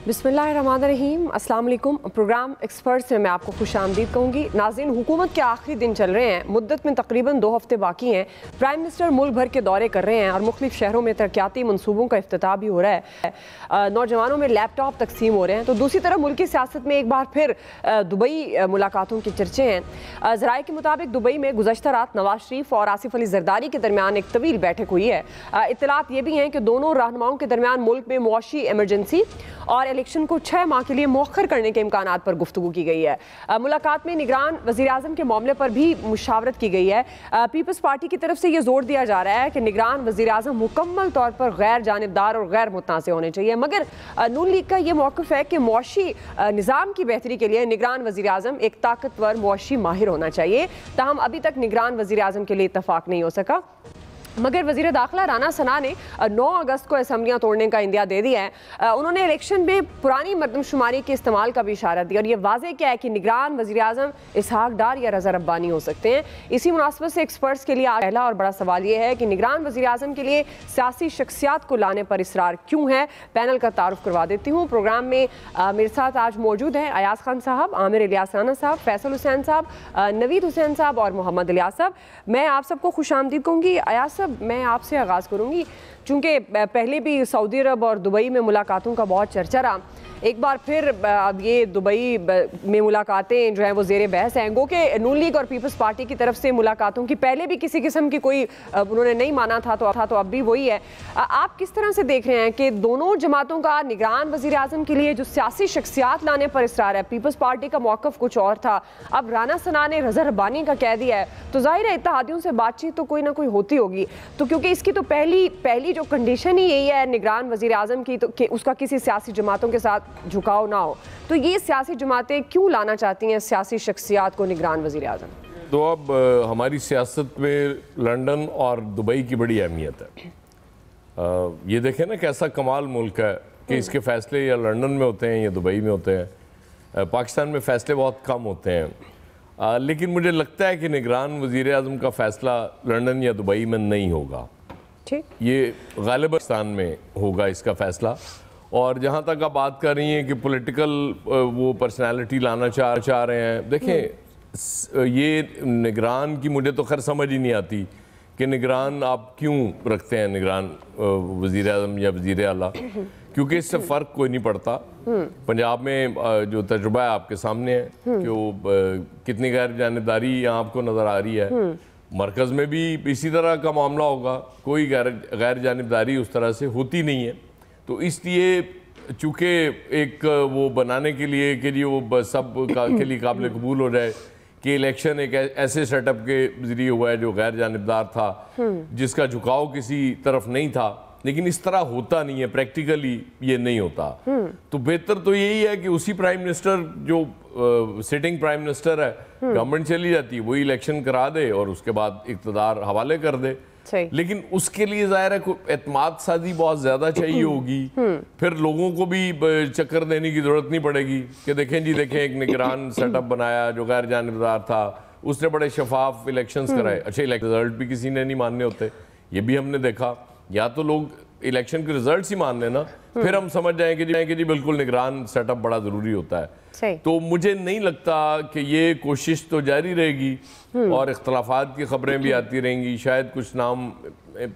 बिस्मिल्लाहिर्रहमानिर्रहीम, अस्सलाम वालेकुम। प्रोग्राम एक्सपर्ट्स में मैं आपको खुशामदीद कहूँगी। नाज़रीन, हुकूमत के आखिरी दिन चल रहे हैं, मुद्दत में तकरीबन 2 हफ्ते बाकी हैं। प्राइम मिनिस्टर मुल्क भर के दौरे कर रहे हैं और मुख्तलिफ शहरों में तरक्याती मनसूबों का इफ्तिताह भी हो रहा है। नौजवानों में लैपटॉप तकसीम हो रहे हैं। तो दूसरी तरफ मुल्क की सियासत में एक बार फिर दुबई मुलाकातों के चर्चे हैं। ज़राए के मुताबिक दुबई में गुज़श्ता रात नवाज शरीफ और आसिफ अली जरदारी के दरमियान एक तवील बैठक हुई है। इत्तलात ये भी हैं कि दोनों रहनुमाओं के दरमियान मुल्क में मुआशी एमरजेंसी और इलेक्शन को 6 माह के लिए मौखर करने के इम्कानात पर गुफ्तगू की गई है। मुलाकात में निगरान वज़ीर आज़म के मामले पर भी मुशावरत की गई है। पीपल्स पार्टी की तरफ से ये जोर दिया जा रहा है कि निगरान वज़ीर आज़म मुकम्मल तौर पर गैर जानिबदार और गैर मुतनाज़ होने चाहिए, मगर नून लीग का ये मौक़िफ़ है कि मुआशी निज़ाम की बेहतरी के लिए निगरान वज़ीर आज़म एक ताकतवर मुआशी माहिर होना चाहिए। ताहम अभी तक निगरान वज़ीर आज़म के लिए इत्तफाक नहीं हो सका, मगर वज़ीर दाखिला राना सना ने 9 अगस्त को असम्बलियाँ तोड़ने का इंदिया दे दिया है। उन्होंने इलेक्शन में पुरानी मरदमशुमारी के इस्तेमाल का भी इशारा दिया और ये वाज़ेह किया है कि निगरान वज़ीर आज़म इसहाक डार या रज़ा रब्बानी हो सकते हैं। इसी मुनासबत से एक्सपर्ट्स के लिए पहला और बड़ा सवाल ये है कि निगरान वज़ीर आज़म के लिए सियासी शख्सियात को लाने पर इसरार क्यों है। पैनल का तारुफ करवा देती हूँ। प्रोग्राम में मेरे साथ आज मौजूद हैं अयाज खान साहब, आमिर इलियास राना साहब, फैसल हुसैन साहब, नवीद हुसैन साहब और मोहम्मद इलियास साहब। मैं आप सबको खुशामदीद कहूँगी। अयाज साहब, मैं आपसे आगाज़ करूँगी, चूँकि पहले भी सऊदी अरब और दुबई में मुलाकातों का बहुत चर्चा रहा। एक बार फिर अब ये दुबई में मुलाकातें जो हैं वो ज़ेरे बहस हैं। गो कि नून लीग और पीपल्स पार्टी की तरफ से मुलाकातों की पहले भी किसी किस्म की कोई उन्होंने नहीं माना था तो अब भी वही है। आप किस तरह से देख रहे हैं कि दोनों जमातों का निगरान वज़ीर आज़म के लिए जो सियासी शख्सियात लाने पर इसरार है, पीपल्स पार्टी का मौक़िफ़ कुछ और था, अब राना सना ने रज़ा रब्बानी का कह दिया है, तो ज़ाहिर है इत्तेहादियों से बातचीत तो कोई ना कोई होती होगी। तो क्योंकि इसकी तो पहली जो कंडीशन ही यही है निगरान वज़ीर आज़म की, तो कि उसका किसी सियासी जमातों के साथ झुकाव ना हो, तो ये सियासी जमातें क्यों लाना चाहती हैं सियासी शख्सियात को निगरान वज़ीर आज़म? तो अब हमारी सियासत में लंदन और दुबई की बड़ी अहमियत है। ये देखें ना कैसा कमाल मुल्क है कि इसके फ़ैसले या लंदन में होते हैं या दुबई में होते हैं। पाकिस्तान में फ़ैसले बहुत कम होते हैं, लेकिन मुझे लगता है कि निगरान वज़ीर आज़म का फ़ैसला लंदन या दुबई में नहीं होगा। ये गालिबन पाकिस्तान में होगा इसका फ़ैसला। और जहाँ तक आप बात कर रही हैं कि पॉलिटिकल वो पर्सनालिटी लाना चाह रहे हैं, देखें ये निगरान की मुझे तो खैर समझ ही नहीं आती कि निगरान आप क्यों रखते हैं, निगरान वज़ीर आज़म या वज़ीर आला, क्योंकि इससे फ़र्क कोई नहीं पड़ता। पंजाब में जो तजुर्बा है आपके सामने है कि वो कितनी गैर जानिबदारी यहाँ आपको नज़र आ रही है। मरकज़ में भी इसी तरह का मामला होगा, कोई गैर जानिबदारी उस तरह से होती नहीं है। तो इसलिए चूँकि एक वो बनाने के लिए कि जी वो सब के लिए काबिल कबूल हो जाए कि इलेक्शन एक ऐसे सेटअप के ज़रिए हुआ है जो गैर जानिबदार था, जिसका झुकाव किसी तरफ नहीं था, लेकिन इस तरह होता नहीं है, प्रैक्टिकली ये नहीं होता। तो बेहतर तो यही है कि उसी प्राइम मिनिस्टर जो सिटिंग प्राइम मिनिस्टर है, गवर्नमेंट चली जाती है, वही इलेक्शन करा दे और उसके बाद इक़्तिदार हवाले कर दे। लेकिन उसके लिए ज़ाहिर है एतमाद साजी बहुत ज़्यादा चाहिए होगी। फिर लोगों को भी चक्कर देने की ज़रूरत नहीं पड़ेगी कि देखें जी देखें एक निगरान सेटअप बनाया जो गैर जानिबदार था, उसने बड़े शफाफ इलेक्शंस कराए। अच्छा, रिजल्ट भी किसी ने नहीं मानने होते, ये भी हमने देखा। या तो लोग इलेक्शन के रिजल्ट्स ही मान लेना, फिर हम समझ जाएंगे कि जी बिल्कुल निगरान सेटअप बड़ा ज़रूरी होता है। तो मुझे नहीं लगता कि ये कोशिश तो जारी रहेगी और इख्तलाफात की खबरें भी आती रहेंगी, शायद कुछ नाम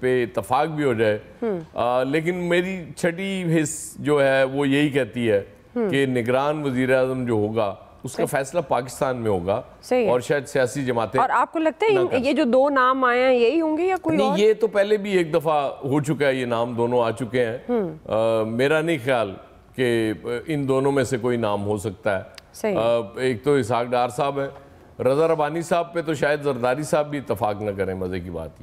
पे इत्तफाक भी हो जाए। लेकिन मेरी छठी हिस्स जो है वो यही कहती है कि निगरान वज़ीर आज़म जो होगा उसका फैसला पाकिस्तान में होगा और शायद सियासी जमातें। और आपको लगता है ये जो 2 नाम आए हैं यही होंगे या कोई और? ये तो पहले भी एक दफ़ा हो चुका है, ये नाम दोनों आ चुके हैं। मेरा नहीं ख्याल कि इन दोनों में से कोई नाम हो सकता है। एक तो इसहाक डार साहब है, रज़ा रब्बानी साहब पे तो शायद जरदारी साहब भी इत्तफाक न करें। मज़े की बात ये